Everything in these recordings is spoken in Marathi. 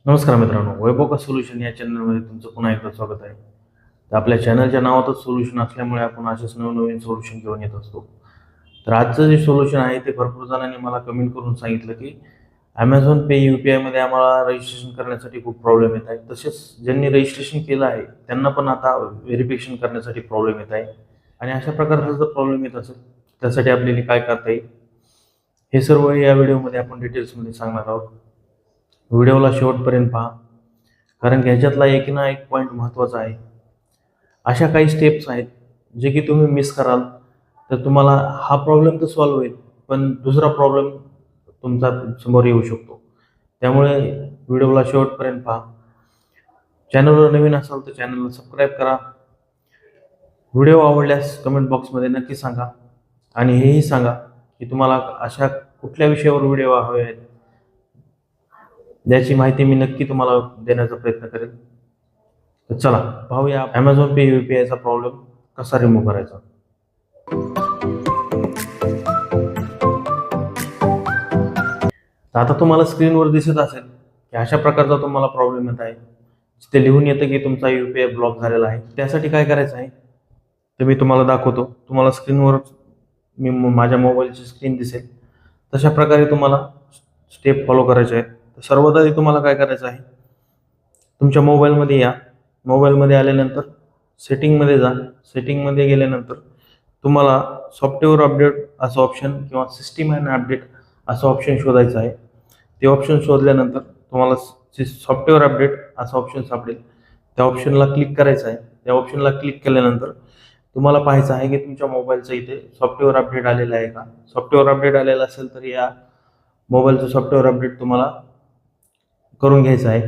नमस्कार मित्रांनो, वैभव सोल्युशन या चॅनलमध्ये तुमचं पुन्हा एकदा स्वागत आहे. तर आपल्या चॅनलच्या नावातच सोल्युशन असल्यामुळे आपण असेच नवनवीन सोल्युशन घेऊन येत असतो. तर आजचं जे सोल्युशन आहे ते भरपूर जणांनी मला कमेंट करून सांगितलं की Amazon Pay UPIमध्ये आम्हाला रजिस्ट्रेशन करण्यासाठी खूप प्रॉब्लेम येत आहे. तसेच ज्यांनी रजिस्ट्रेशन केलं आहे त्यांना पण आता व्हेरिफिकेशन करण्यासाठी प्रॉब्लेम येत आहे. आणि अशा प्रकारचा जर प्रॉब्लेम येत असेल त्यासाठी आपल्याला काय करता येईल हे सर्व या व्हिडिओमध्ये आपण डिटेल्समध्ये सांगणार आहोत. व्हिडिओला शेवटपर्यंत पहा, कारण की ह्याच्यातला एक ना एक पॉईंट महत्त्वाचा आहे. अशा काही स्टेप्स आहेत जे की तुम्ही मिस कराल तर तुम्हाला हा प्रॉब्लेम तर सॉल्व्ह होईल, पण दुसरा प्रॉब्लेम तुमचा समोर येऊ शकतो. त्यामुळे व्हिडिओला शेवटपर्यंत पहा. चॅनलवर नवीन असाल तर चॅनलला सबस्क्राईब करा. व्हिडिओ आवडल्यास कमेंट बॉक्समध्ये नक्की सांगा आणि हेही सांगा की तुम्हाला अशा कुठल्या विषयावर व्हिडिओ हवे आहेत, याची माहिती मी नक्की तुम्हाला देण्याचा प्रयत्न करेन. तर चला पाहूया Amazon Pay UPIचा प्रॉब्लेम कसा रिमूव्ह करायचा. तर आता तुम्हाला स्क्रीनवर दिसत असेल की अशा प्रकारचा तुम्हाला प्रॉब्लेम येत आहे. तिथे लिहून येतं की तुमचा UPI ब्लॉक झालेला आहे. त्यासाठी काय करायचं आहे ते मी तुम्हाला दाखवतो. तुम्हाला स्क्रीनवर माझ्या मोबाईलची स्क्रीन दिसेल तशा प्रकारे तुम्हाला स्टेप फॉलो करायचे आहेत. सर्वात आधी तुम्हाला काय करायचं आहे, तुमच्या मोबाईलमध्ये या. मोबाईलमध्ये आल्यानंतर सेटिंगमध्ये जा. सेटिंगमध्ये गेल्यानंतर तुम्हाला सॉफ्टवेअर अपडेट असं ऑप्शन किंवा सिस्टीम अँड अपडेट असं ऑप्शन शोधायचं आहे. ते ऑप्शन शोधल्यानंतर तुम्हाला सॉफ्टवेअर अपडेट असं ऑप्शन सापडेल. त्या ऑप्शनला क्लिक करायचं आहे. त्या ऑप्शनला क्लिक केल्यानंतर तुम्हाला पाहायचं आहे की तुमच्या मोबाईलचं इथे सॉफ्टवेअर अपडेट आलेलं आहे का. सॉफ्टवेअर अपडेट आलेलं असेल तर या मोबाईलचं सॉफ्टवेअर अपडेट तुम्हाला करून घ्यायचं आहे.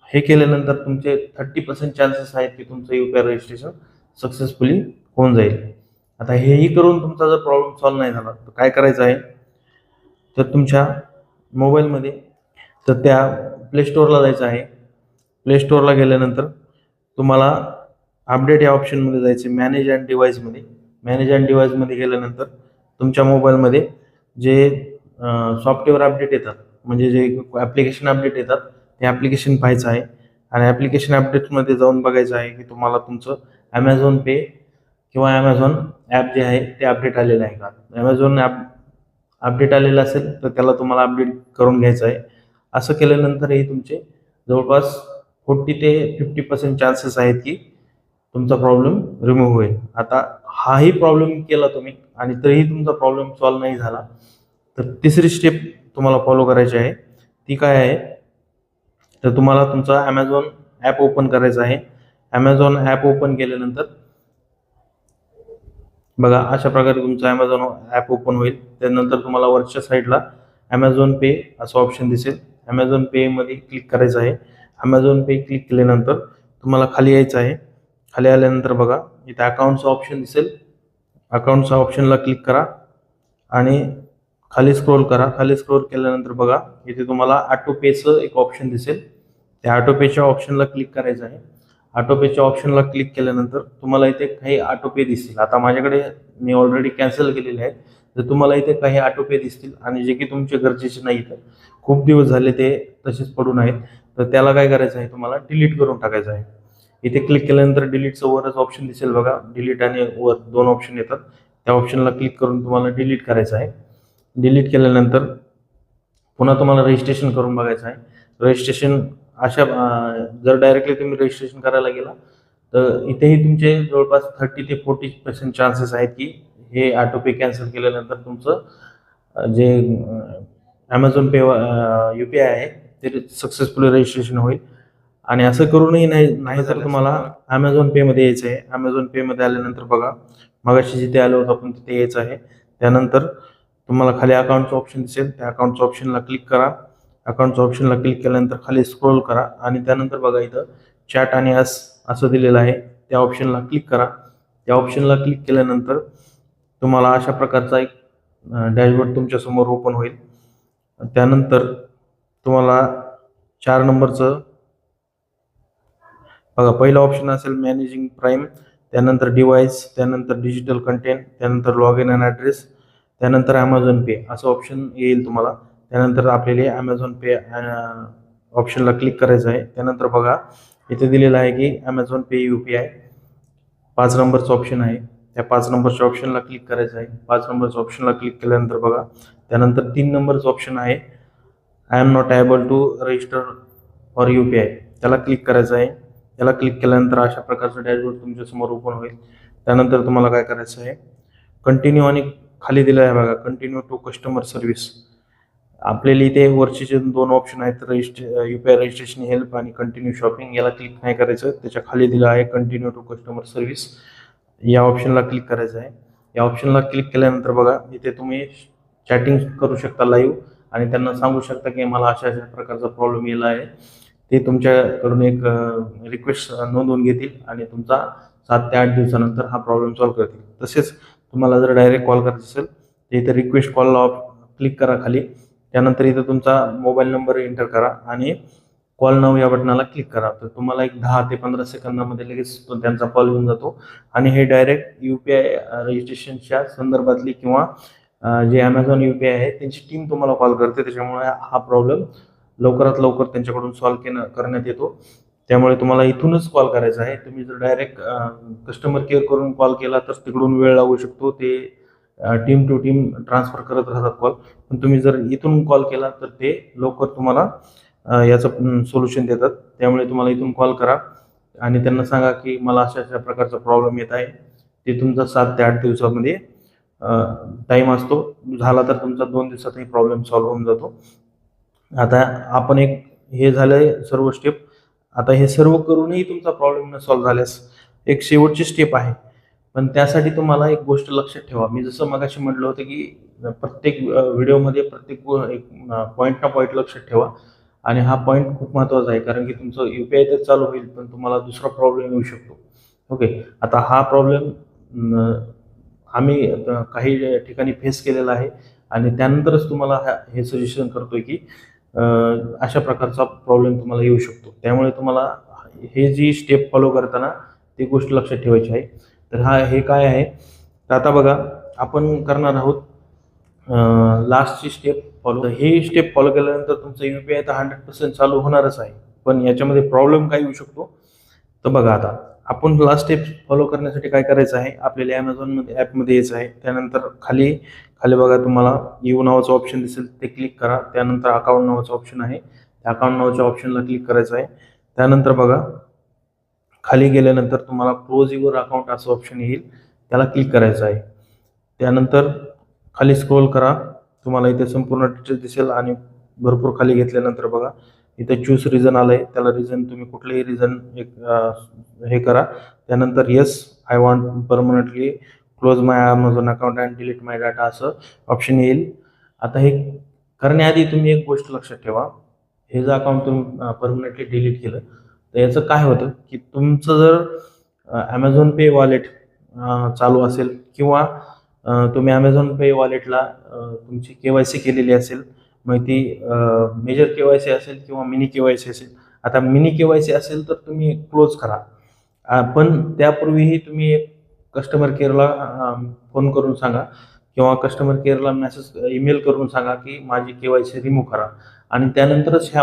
हे केल्यानंतर तुमचे 30% चान्सेस आहेत की तुमचं UPI रजिस्ट्रेशन सक्सेसफुली होऊन जाईल. आता हेही करून तुमचा जर प्रॉब्लेम सॉल्व्ह नाही झाला तर काय करायचं आहे, तर तुमच्या मोबाईलमध्ये तर त्या प्ले स्टोअरला जायचं आहे. प्ले स्टोअरला गेल्यानंतर तुम्हाला अपडेट या ऑप्शनमध्ये जायचं. मॅनेज अँड डिव्हाइसमध्ये. मॅनेज अँड डिव्हाइसमध्ये गेल्यानंतर तुमच्या मोबाईलमध्ये जे सॉफ्टवेअर अपडेट येतात, म्हणजे जे ॲप्लिकेशन अपडेट येतात ते ॲप्लिकेशन पाहायचं आहे. आणि ॲप्लिकेशन अपडेटमध्ये जाऊन बघायचं आहे की तुम्हाला तुमचं Amazon Pay किंवा Amazon ॲप जे आहे ते अपडेट आलेलं आहे का. Amazon ॲप अपडेट आलेलं असेल तर त्याला तुम्हाला अपडेट करून घ्यायचं आहे. असं केल्यानंतरही तुमचे जवळपास 40 ते 50% चान्सेस आहेत की तुमचा प्रॉब्लेम रिमूव्ह होईल. आता हाही प्रॉब्लेम केला तुम्ही आणि तरीही तुमचा प्रॉब्लेम सॉल्व्ह नाही झाला तर तिसरी स्टेप तुम्हाला फॉलो करायची आहे. ती काय आहे, तर तुम्हाला तुमचा Amazon ॲप ओपन करायचा आहे. Amazon ॲप ओपन केल्यानंतर बघा अशा प्रकारे तुमचं Amazon ॲप ओपन होईल. त्यानंतर तुम्हाला वरच्या साईडला Amazon Pay असं ऑप्शन दिसेल. Amazon Payमध्ये क्लिक करायचं आहे. Amazon Pay क्लिक केल्यानंतर तुम्हाला खाली यायचं आहे. खाली आल्यानंतर बघा इथे अकाउंटचं ऑप्शन दिसेल. अकाउंटच्या ऑप्शनला क्लिक करा आणि खाली स्क्रोल करा. खाली स्क्रोल केल्यानंतर बघा इथे तुम्हाला ऑटो पेचं एक ऑप्शन दिसेल. त्या ऑटो पेच्या ऑप्शनला क्लिक करायचं आहे. ऑटो पेच्या ऑप्शनला क्लिक केल्यानंतर तुम्हाला इथे काही ऑटो पे दिसतील. आता माझ्याकडे मी ऑलरेडी कॅन्सल केलेले आहेत. तर तुम्हाला इथे काही ऑटो पे दिसतील आणि जे की तुमचे गरजेचे नाही आहेत, खूप दिवस झाले ते तसेच पडून आहेत, तर त्याला काय करायचं आहे, तुम्हाला डिलीट करून टाकायचं आहे. इथे क्लिक केल्यानंतर डिलीटचं वरच ऑप्शन दिसेल बघा. डिलीट आणि वर दोन ऑप्शन येतात. त्या ऑप्शनला क्लिक करून तुम्हाला डिलीट करायचं आहे. डिलीट केल्यानंतर पुन्हा तुम्हाला रजिस्ट्रेशन करून बघायचं आहे. रजिस्ट्रेशन अशा जर डायरेक्टली तुम्ही रजिस्ट्रेशन करायला गेला तर इथेही तुमचे जवळपास 30 ते 40% चान्सेस आहेत की हे ऑटो पे कॅन्सल केल्यानंतर तुमचं जे Amazon Pay UPI आहे ते सक्सेसफुली रजिस्ट्रेशन होईल. आणि असं करूनही नाही जर तुम्हाला Amazon Payमध्ये यायचं आहे. Amazon Payमध्ये आल्यानंतर बघा मगाशी जिथे आलो होतो आपण तिथे यायचं आहे. त्यानंतर तुम्हाला खाली अकाउंटचं ऑप्शन दिसेल. त्या अकाउंटच्या ऑप्शनला क्लिक करा. अकाउंटच्या ऑप्शनला क्लिक केल्यानंतर खाली स्क्रोल करा आणि त्यानंतर बघा इथं चॅट आणि असं दिलेलं आहे. त्या ऑप्शनला क्लिक करा. त्या ऑप्शनला क्लिक केल्यानंतर तुम्हाला अशा प्रकारचा एक डॅशबोर्ड तुमच्यासमोर ओपन होईल. त्यानंतर तुम्हाला 4 नंबरचं बघा पहिलं ऑप्शन असेल मॅनेजिंग प्राईम, त्यानंतर डिव्हाइस, त्यानंतर डिजिटल कंटेंट, त्यानंतर लॉग इन अँड ॲड्रेस, त्यानंतर Amazon Pay असं ऑप्शन येईल तुम्हाला. त्यानंतर आपल्याला Amazon Pay ऑप्शनला क्लिक करायचं आहे. त्यानंतर बघा इथे दिलेलं आहे की ॲमेझॉन पे UPI 5 नंबरचं ऑप्शन आहे. त्या 5 नंबरच्या ऑप्शनला क्लिक करायचं आहे. 5 नंबरच्या ऑप्शनला क्लिक केल्यानंतर बघा त्यानंतर 3 नंबरचं ऑप्शन आहे I am not able to register for UPI, त्याला क्लिक करायचं आहे. त्याला क्लिक केल्यानंतर अशा प्रकारचं डॅशबोर्ड तुमच्यासमोर ओपन होईल. त्यानंतर तुम्हाला काय करायचं आहे, कंटिन्यू आणि खाली दिलं आहे बघा कंटिन्यू टू कस्टमर सर्व्हिस. आपल्याला इथे वरचे जे 2 ऑप्शन आहेत UPI रजिस्ट्रेशन हेल्प आणि कंटिन्यू शॉपिंग, याला क्लिक नाही करायचं. त्याच्या खाली दिलं आहे कंटिन्यू टू कस्टमर सर्व्हिस, या ऑप्शनला क्लिक करायचं आहे. या ऑप्शनला क्लिक केल्यानंतर बघा इथे तुम्ही चॅटिंग करू शकता लाईव्ह आणि त्यांना सांगू शकता की मला अशा अशा प्रकारचा प्रॉब्लेम येला आहे. ते तुमच्याकडून एक रिक्वेस्ट नोंदवून घेतील आणि तुमचा 7 ते 8 दिवसानंतर हा प्रॉब्लेम सॉल्व्ह करतील. तसेच तुम्हाला जर डायरेक्ट कॉल करायचं असेल तर इथे रिक्वेस्ट कॉलला क्लिक करा खाली. त्यानंतर इथं तुमचा मोबाईल नंबर एंटर करा आणि कॉल नाव या बटनाला क्लिक करा. तर तुम्हाला एक 10 ते 15 सेकंदामध्ये लगेच त्यांचा कॉल येऊन जातो आणि हे डायरेक्ट UPI रजिस्ट्रेशनच्या संदर्भातली किंवा जे ॲमेझॉन UPI आहे त्यांची टीम तुम्हाला कॉल करते. त्याच्यामुळे हा प्रॉब्लेम लवकरात लवकर त्यांच्याकडून सॉल्व्ह करण्यात येतो. त्यामुळे तुम्हाला इथूनच कॉल करायचा आहे. तुम्ही जर डायरेक्ट कस्टमर केअर करून कॉल केला तर तिकडून वेळ लागू शकतो. ते टीम टू टीम ट्रान्सफर करत राहतात कॉल. पण तुम्ही जर इथून कॉल केला तर ते लवकर तुम्हाला याचं सोल्युशन देतात. त्यामुळे तुम्हाला इथून कॉल करा आणि त्यांना सांगा की मला अशा अशा प्रकारचा प्रॉब्लेम येत आहे. ते तुमचा 7 ते 8 दिवसामध्ये टाईम असतो. झाला तर तुमचा 2 दिवसातही प्रॉब्लेम सॉल्व्ह होऊन जातो. आता आपण एक हे झालंय सर्व स्टेप. आता हे सर्व करूनही तुमचा प्रॉब्लेम न सॉल्व्ह झाल्यास एक शेवटची स्टेप आहे. पण त्यासाठी तुम्हाला एक गोष्ट लक्षात ठेवा. मी जसं मगाशी म्हटलं होतं की प्रत्येक व्हिडिओमध्ये प्रत्येक एक पॉईंट ना पॉईंट लक्षात ठेवा आणि हा पॉईंट खूप महत्त्वाचा आहे. कारण की तुमचं UPI तर चालू होईल पण तुम्हाला दुसरा प्रॉब्लेम येऊ शकतो. ओके, आता हा प्रॉब्लेम आम्ही काही ठिकाणी फेस केलेला आहे आणि त्यानंतरच तुम्हाला हे सजेशन करतोय की अशा प्रकारचा प्रॉब्लेम तुम्हाला येऊ शकतो. त्यामुळे तुम्हाला हे जी स्टेप फॉलो करताना ती गोष्ट लक्षात ठेवायची आहे. तर हे काय आहे, तर आता बघा आपण करणार आहोत लास्टची स्टेप फॉलो. ही स्टेप फॉलो केल्यानंतर तुमचं UPI तर 100% चालू होणारच आहे. पण याच्यामध्ये प्रॉब्लेम काय येऊ शकतो, तर बघा आता आपण लास्ट स्टेप फॉलो करण्यासाठी काय करायचं आहे, आपल्याला ॲमेझॉनमध्ये ॲपमध्ये यायचं आहे. त्यानंतर खाली खाली बघा तुम्हाला यू नावाचं ऑप्शन दिसेल, ते क्लिक करा. त्यानंतर अकाउंट नावाचं ऑप्शन आहे, त्या अकाउंट नावाच्या ऑप्शनला क्लिक करायचं आहे. त्यानंतर बघा खाली गेल्यानंतर तुम्हाला क्लोज युअर अकाउंट असं ऑप्शन येईल, त्याला क्लिक करायचं आहे. त्यानंतर खाली स्क्रोल करा, तुम्हाला इथे संपूर्ण डिटेल्स दिसेल आणि भरपूर खाली घेतल्यानंतर बघा इथे चूज रिझन आलं आहे. त्याला रिझन तुम्ही कुठलेही रिझन एक हे करा. त्यानंतर yes I want permanently close my Amazon account and delete my data असं ऑप्शन येईल. आता हे करण्याआधी तुम्ही एक गोष्ट लक्षात ठेवा, हे जर अकाउंट तुम्ही परमनंटली डिलीट केलं तर याचं काय होतं की तुमचं जर ॲमेझॉन पे वॉलेट चालू असेल किंवा तुम्ही ॲमेझॉन पे वॉलेटला तुमची KYC केलेली असेल, मग ती मेजर KYC असेल किंवा मिनी KYC असेल. आता मिनी KYC असेल तर तुम्ही क्लोज करा. पण त्यापूर्वीही तुम्ही एक कस्टमर केअरला फोन करून सांगा किंवा कस्टमर केअरला ईमेल करून सांगा की माझी KYC रिमूव्ह करा आणि त्यानंतरच ह्या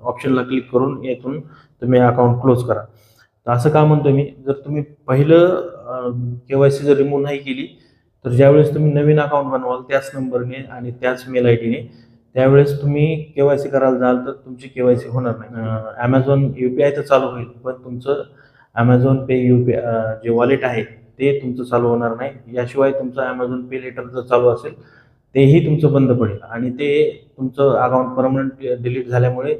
ऑप्शनला क्लिक करून यातून तुम्ही अकाउंट क्लोज करा. तर असं का म्हणतो मी, जर तुम्ही पहिलं KYC जर रिमूव्ह नाही केली तर ज्यावेळेस तुम्ही नवीन अकाउंट बनवाल त्याच नंबरने आणि त्याच मेल ID ने त्यावेळेस तुम्ही KYC करायला जाल तर तुमची KYC होणार नाही. ॲमेझॉन UPI तर चालू होईल पण तुमचं ॲमेझॉन पे UPI जे वॉलेट आहे ते तुमचं चालू होणार नाही. याशिवाय तुमचं ॲमेझॉन पे लेटर जर चालू असेल तेही तुमचं बंद पडेल आणि ते तुमचं अकाउंट परमनंट डिलीट झाल्यामुळे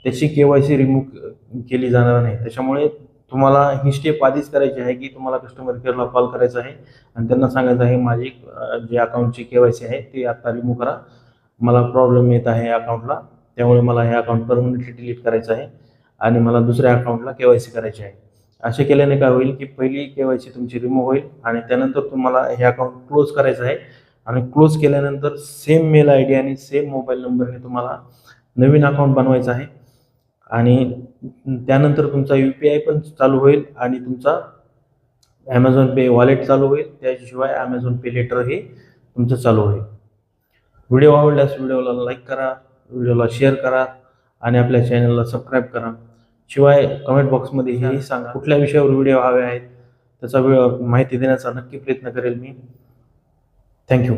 त्याची KYC रिमूव्ह केली जाणार नाही. त्याच्यामुळे तुम्हाला ही स्टेप आधीच करायची आहे की तुम्हाला कस्टमर केअरला कॉल करायचा आहे आणि त्यांना सांगायचं आहे माझी जे अकाउंटची KYC आहे ते आता रिमूव्ह करा, मला प्रॉब्लेम येत आहे अकाउंटला, त्यामुळे मला हे अकाउंट परमनंटली डिलीट करायचं आहे आणि मला दुसऱ्या अकाउंटला KYC करायची आहे. असे केल्याने काय होईल की पहिली KYC तुमची रिमूव्ह होईल आणि त्यानंतर तुम्हाला हे अकाउंट क्लोज करायचं आहे आणि क्लोज केल्यानंतर सेम मेल ID आणि सेम मोबाईल नंबरने तुम्हाला नवीन अकाउंट बनवायचं आहे आणि त्यानंतर तुमचा UPI पण चालू होईल आणि तुमचा ॲमेझॉन पे वॉलेट चालू होईल. त्याशिवाय ॲमेझॉन पे लेटर हे तुमचं चालू होईल. व्हिडिओ आवडल्यास व्हिडिओला लाईक करा, व्हिडिओला शेअर करा आणि आपल्या चॅनलला सबस्क्राईब करा. शिवाय कमेंट बॉक्समध्ये हेही सांगा कुठल्या विषयावर व्हिडिओ हवे आहेत, त्याचा माहिती देण्याचा नक्की प्रयत्न करेल मी. थँक्यू.